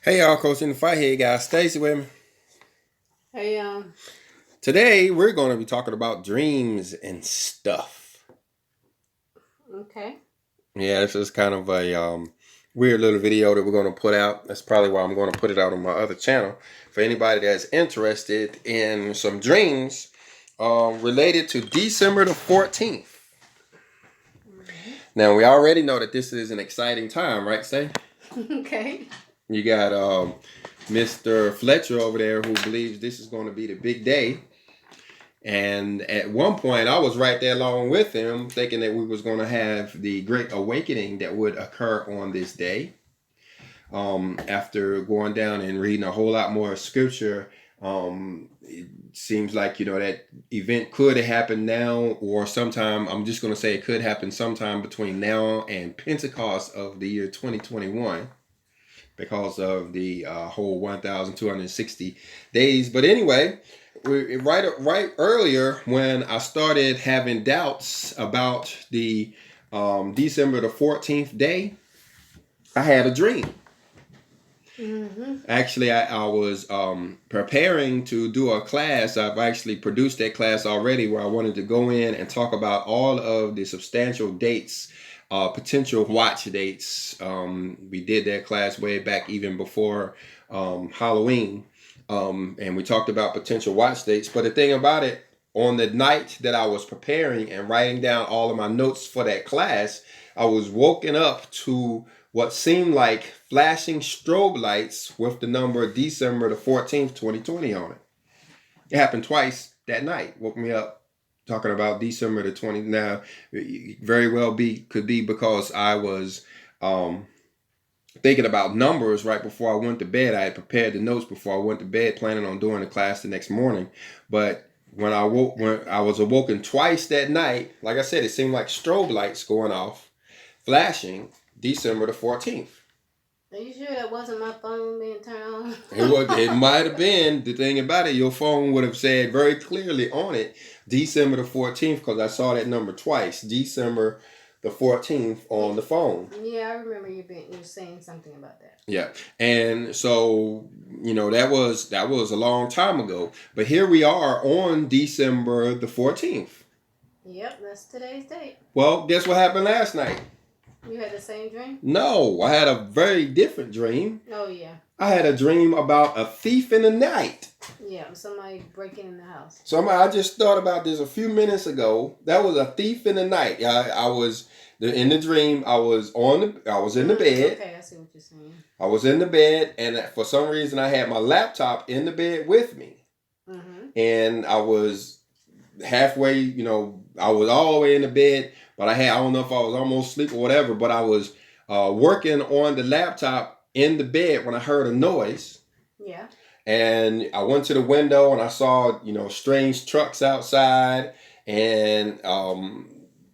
Hey y'all, Coach in the Fight. Hey guys, Stacy with me. Hey, Today we're going to be talking about dreams and stuff. okay. Yeah, this is kind of a weird little video that we're going to put out. That's probably why I'm going to put it out on my other channel for anybody that's interested in some dreams related to December the 14th. Now we already know that this is an exciting time, right, Say? Okay. You got Mr. Fletcher over there who believes this is going to be the big day. And at one point, I was right there along with him, thinking that we was going to have the great awakening that would occur on this day. After going down and reading a whole lot more scripture, it seems like that event could happen now, or sometime. I'm just going to say it could happen sometime between now and Pentecost of the year 2021. Because of the whole 1,260 days. But anyway, right earlier when I started having doubts about the December the 14th day, I had a dream. Actually, I was preparing to do a class. I've actually produced that class already where I wanted to go in and talk about all of the substantial dates, potential watch dates. We did that class way back even before Halloween. And we talked about potential watch dates. But the thing about it, on the night that I was preparing and writing down all of my notes for that class, I was woken up to what seemed like flashing strobe lights with the number December the 14th, 2020 on it. It happened twice that night. Woke me up talking about December the 20th. Now, very well could be because I was thinking about numbers right before I went to bed. I had prepared the notes before I went to bed, planning on doing the class the next morning. But when I was awoken twice that night, like I said, it seemed like strobe lights going off, flashing December the 14th. Are you sure that wasn't my phone being turned on? It might have been. The thing about it, your phone would have said very clearly on it December the 14th, because I saw that number twice. December the 14th on the phone. Yeah, I remember you were saying something about that. Yeah. And so, that was a long time ago. But here we are on December the 14th. Yep, that's today's date. Well, guess what happened last night? You had the same dream? No, I had a very different dream. Oh, yeah. I had a dream about a thief in the night. Yeah, somebody breaking in the house. I just thought about this a few minutes ago. That was a thief in the night. I was in the dream. I was in the bed. Okay, I see what you're saying. I was in the bed, and for some reason, I had my laptop in the bed with me. And I was halfway. I was all the way in the bed, but I don't know if I was almost asleep or whatever. But I was working on the laptop in the bed when I heard a noise. Yeah. And I went to the window and I saw, strange trucks outside and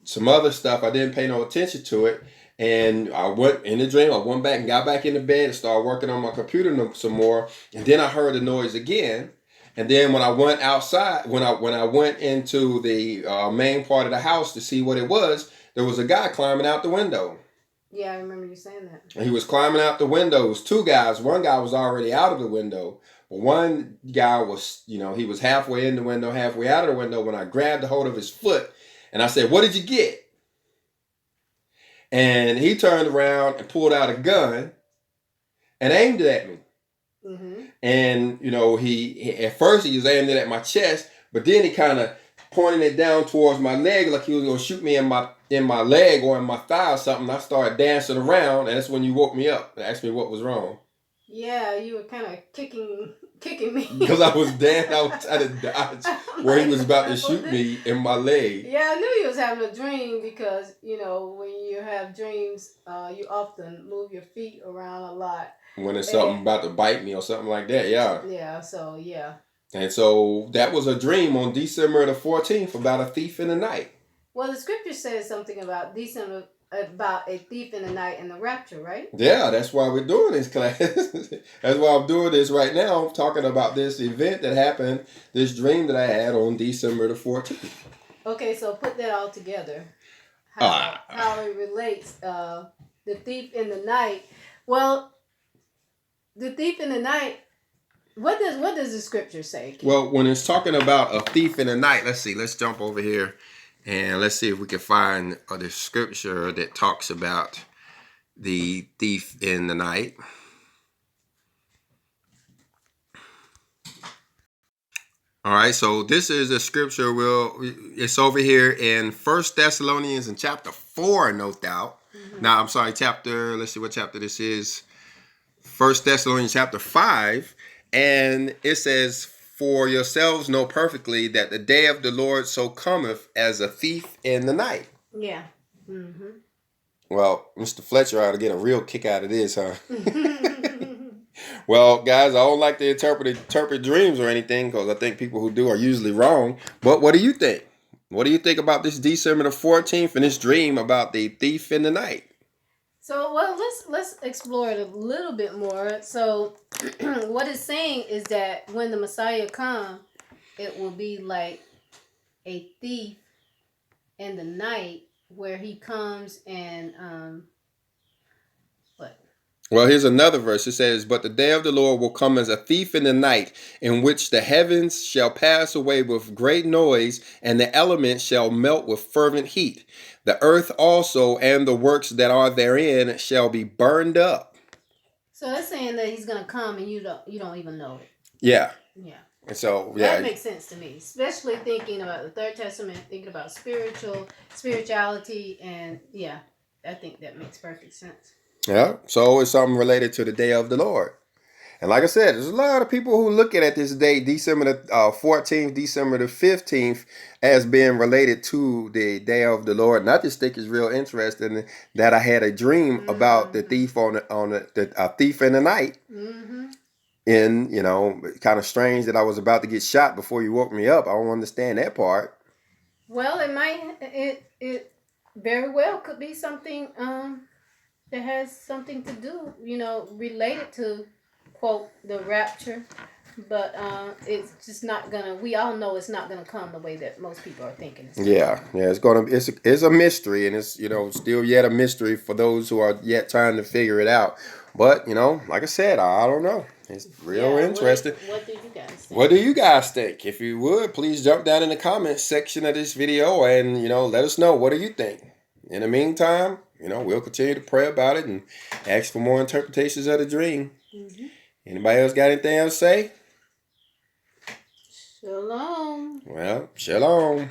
some other stuff. I didn't pay no attention to it. And I went in the dream. I went back and got back in the bed and started working on my computer some more. And then I heard the noise again. And then when I went outside, when I went into the main part of the house to see what it was, there was a guy climbing out the window. Yeah, I remember you saying that. And he was climbing out the windows. Two guys. One guy was already out of the window. But one guy was, he was halfway in the window, halfway out of the window when I grabbed a hold of his foot. And I said, "What did you get?" And he turned around and pulled out a gun and aimed it at me. And, he at first he was aiming it at my chest, but then he kind of pointed it down towards my leg like he was going to shoot me in my leg or in my thigh or something. I started dancing around, and that's when you woke me up and asked me what was wrong. Yeah, you were kind of kicking me. Because I was trying to dodge where he was about to shoot me in my leg. Yeah, I knew you was having a dream because, when you have dreams, you often move your feet around a lot. When it's something about to bite me or something like that, yeah. Yeah, so, yeah. And so that was a dream on December the 14th about a thief in the night. Well, the scripture says something about about a thief in the night and the rapture, right? Yeah, that's why we're doing this class. That's why I'm doing this right now. I'm talking about this event that happened, this dream that I had on December the 14th. Okay, so put that all together. How it relates, the thief in the night. Well, the thief in the night. What does the scripture say? Well, when it's talking about a thief in the night, let's see. Let's jump over here and let's see if we can find the scripture that talks about the thief in the night. All right, so this is a scripture. It's over here in First Thessalonians in chapter 4, no doubt. Mm-hmm. Now, I'm sorry, let's see what chapter this is. First Thessalonians chapter 5, and it says, "For yourselves know perfectly that the day of the Lord so cometh as a thief in the night." Yeah. Mm-hmm. Well, Mr. Fletcher ought to get a real kick out of this, huh? Well, guys, I don't like to interpret dreams or anything because I think people who do are usually wrong. But what do you think? What do you think about this December the 14th and this dream about the thief in the night? So, well, let's explore it a little bit more. So, what it's saying is that when the Messiah comes, it will be like a thief in the night, where he comes and what? Well, here's another verse. It says, "But the day of the Lord will come as a thief in the night, in which the heavens shall pass away with great noise, and the elements shall melt with fervent heat. The earth also and the works that are therein shall be burned up." So that's saying that he's gonna come and you don't even know it. Yeah. Yeah. And so, yeah. That makes sense to me, especially thinking about the Third Testament, thinking about spirituality, and yeah, I think that makes perfect sense. Yeah, so it's something related to the day of the Lord. And like I said, there's a lot of people who look at this date, December the 14th, December the 15th, as being related to the day of the Lord. And I just think it's real interesting that I had a dream about the thief the thief in the night. Mm-hmm. And, kind of strange that I was about to get shot before you woke me up. I don't understand that part. Well, it very well could be something that has something to do, related to, quote, the rapture, but it's just not gonna. We all know it's not gonna come the way that most people are thinking. It's a mystery, and it's still yet a mystery for those who are yet trying to figure it out. But like I said, I don't know. It's real interesting. What do you guys think? What do you guys think? If you would, please jump down in the comments section of this video and let us know. What do you think? In the meantime, we'll continue to pray about it and ask for more interpretations of the dream. Mm-hmm. Anybody else got anything else to say? Shalom. Well, shalom.